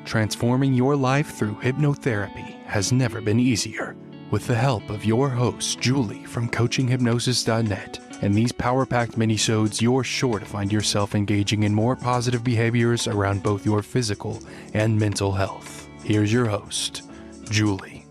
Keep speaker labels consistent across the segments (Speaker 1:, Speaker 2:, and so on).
Speaker 1: Transforming your life through hypnotherapy has never been easier. With the help of your host, Julie from coachinghypnosis.net, and these power-packed minisodes, you're sure to find yourself engaging in more positive behaviors around both your physical and mental health. Here's your host, Julie.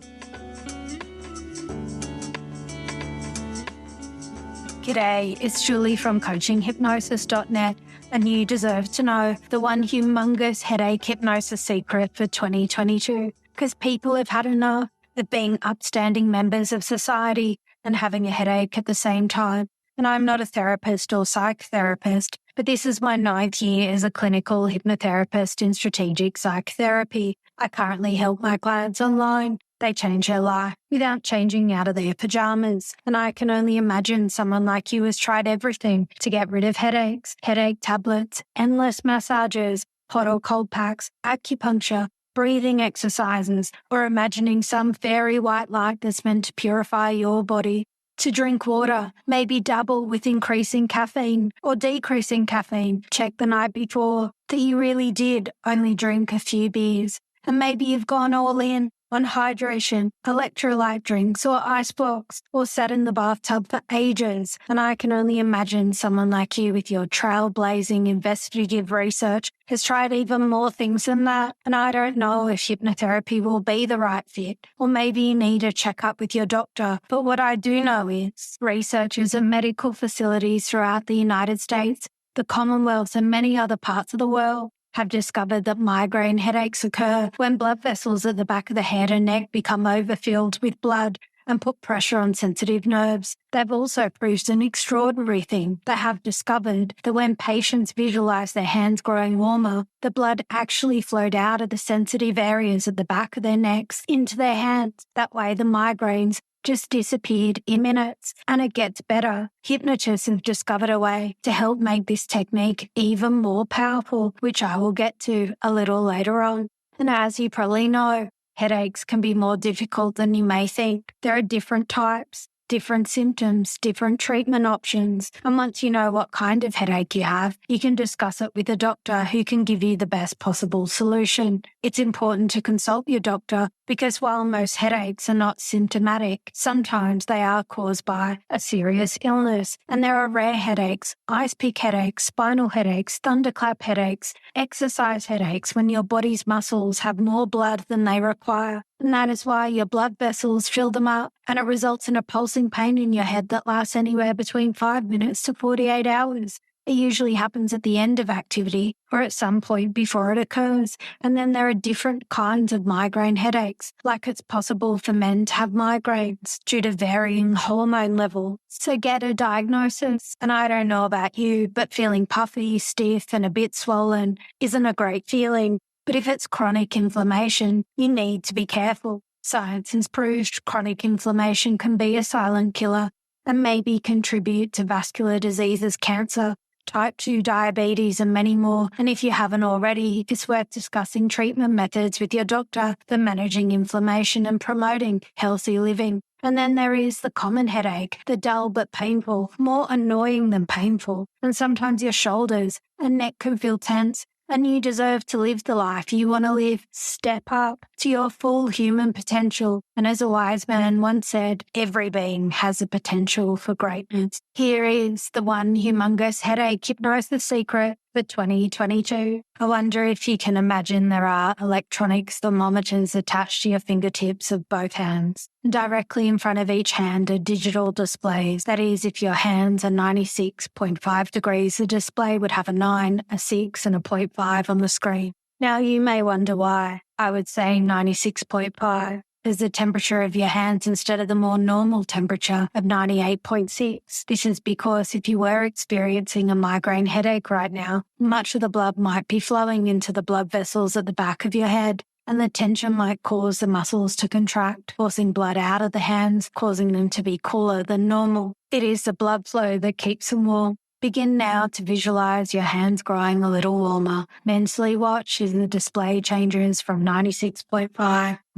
Speaker 2: G'day, it's Julie from coachinghypnosis.net, and you deserve to know the one humongous headache hypnosis secret for 2022, because people have had enough of being upstanding members of society and having a headache at the same time. And I'm not a therapist or psychotherapist, but this is my 9th year as a clinical hypnotherapist in strategic psychotherapy. I currently help my clients online. They change their life without changing out of their pajamas. And I can only imagine someone like you has tried everything to get rid of headaches, headache tablets, endless massages, hot or cold packs, acupuncture, breathing exercises, or imagining some fairy white light that's meant to purify your body. To drink water, maybe dabble with increasing caffeine or decreasing caffeine. Check the night before that you really did only drink a few beers. And maybe you've gone all in on hydration, electrolyte drinks, or ice blocks, or sat in the bathtub for ages. And I can only imagine someone like you with your trailblazing investigative research has tried even more things than that. And I don't know if hypnotherapy will be the right fit, or maybe you need a checkup with your doctor. But what I do know is researchers at medical facilities throughout the United States, the Commonwealth, and many other parts of the world have discovered that migraine headaches occur when blood vessels at the back of the head and neck become overfilled with blood and put pressure on sensitive nerves. They've also proved an extraordinary thing. They have discovered that when patients visualize their hands growing warmer, the blood actually flowed out of the sensitive areas at the back of their necks into their hands. That way the migraines just disappeared in minutes, and it gets better. Hypnotists have discovered a way to help make this technique even more powerful, which I will get to a little later on. And as you probably know, headaches can be more difficult than you may think. There are different types, different symptoms, different treatment options. And once you know what kind of headache you have, you can discuss it with a doctor who can give you the best possible solution. It's important to consult your doctor because while most headaches are not symptomatic, sometimes they are caused by a serious illness. And there are rare headaches, ice pick headaches, spinal headaches, thunderclap headaches, exercise headaches when your body's muscles have more blood than they require. And that is why your blood vessels fill them up, and it results in a pulsing pain in your head that lasts anywhere between 5 minutes to 48 hours. It usually happens at the end of activity or at some point before it occurs. And then there are different kinds of migraine headaches, like it's possible for men to have migraines due to varying hormone levels. So get a diagnosis. And I don't know about you, but feeling puffy, stiff, and a bit swollen isn't a great feeling. But if it's chronic inflammation, you need to be careful. Science has proved chronic inflammation can be a silent killer and maybe contribute to vascular diseases, cancer, type 2 diabetes, and many more. And if you haven't already, it's worth discussing treatment methods with your doctor for managing inflammation and promoting healthy living. And then there is the common headache, the dull but painful, more annoying than painful. And sometimes your shoulders and neck can feel tense. And you deserve to live the life you want to live. Step up to your full human potential. And as a wise man once said, every being has a potential for greatness. Here is the one humongous headache hypnosis secret for 2022. I wonder if you can imagine there are electronic thermometers attached to your fingertips of both hands. Directly in front of each hand are digital displays. That is, if your hands are 96.5 degrees, the display would have a 9, a 6, and a 0.5 on the screen. Now you may wonder why. I would say 96.5 is the temperature of your hands instead of the more normal temperature of 98.6. This is because if you were experiencing a migraine headache right now, much of the blood might be flowing into the blood vessels at the back of your head, and the tension might cause the muscles to contract, forcing blood out of the hands, causing them to be cooler than normal. It is the blood flow that keeps them warm. Begin now to visualize your hands growing a little warmer. Mentally watch as the display changes from 96.5,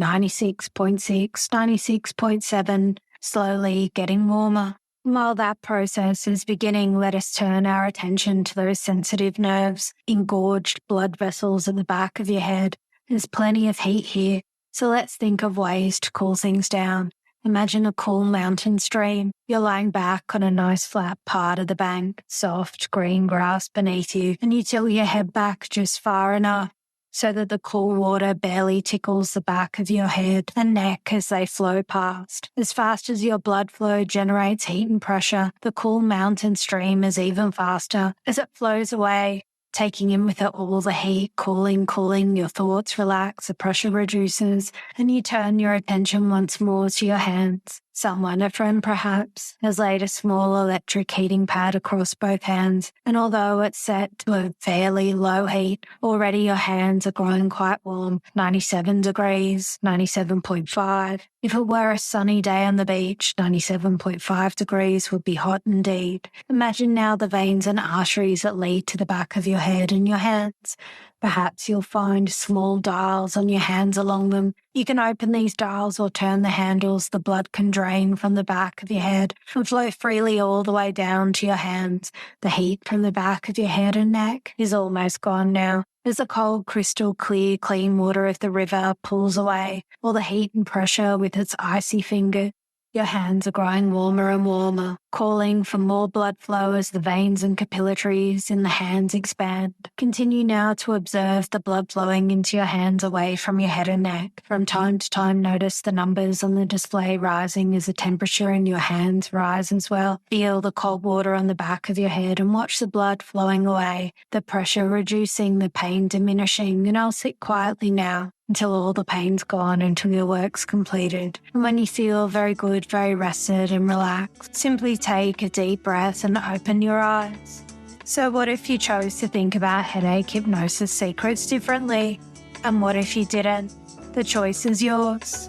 Speaker 2: 96.6, 96.7, slowly getting warmer. While that process is beginning, let us turn our attention to those sensitive nerves, engorged blood vessels at the back of your head, There's plenty of heat here, so let's think of ways to cool things down. Imagine a cool mountain stream. You're lying back on a nice flat part of the bank, soft green grass beneath you, and you tilt your head back just far enough so that the cool water barely tickles the back of your head and neck as they flow past. As fast as your blood flow generates heat and pressure, the cool mountain stream is even faster as it flows away, taking in with it all the heat, cooling, your thoughts relax, the pressure reduces, and you turn your attention once more to your hands. Someone, a friend perhaps, has laid a small electric heating pad across both hands, and although it's set to a fairly low heat, already your hands are growing quite warm, 97 degrees, 97.5. If it were a sunny day on the beach, 97.5 degrees would be hot indeed. Imagine now the veins and arteries that lead to the back of your head and your hands. Perhaps you'll find small dials on your hands along them. You can open these dials or turn the handles. The blood can drain from the back of your head and flow freely all the way down to your hands. The heat from the back of your head and neck is almost gone now, as the cold, crystal clear, clean water of the river pulls away all the heat and pressure with its icy finger. Your hands are growing warmer and warmer, calling for more blood flow as the veins and capillaries in the hands expand. Continue now to observe the blood flowing into your hands away from your head and neck. From time to time, notice the numbers on the display rising as the temperature in your hands rise as well. Feel the cold water on the back of your head and watch the blood flowing away, the pressure reducing, the pain diminishing, and I'll sit quietly now until all the pain's gone, until your work's completed. And when you feel very good, very rested and relaxed, simply take a deep breath and open your eyes. So what if you chose to think about headache hypnosis secrets differently? And what if you didn't? The choice is yours.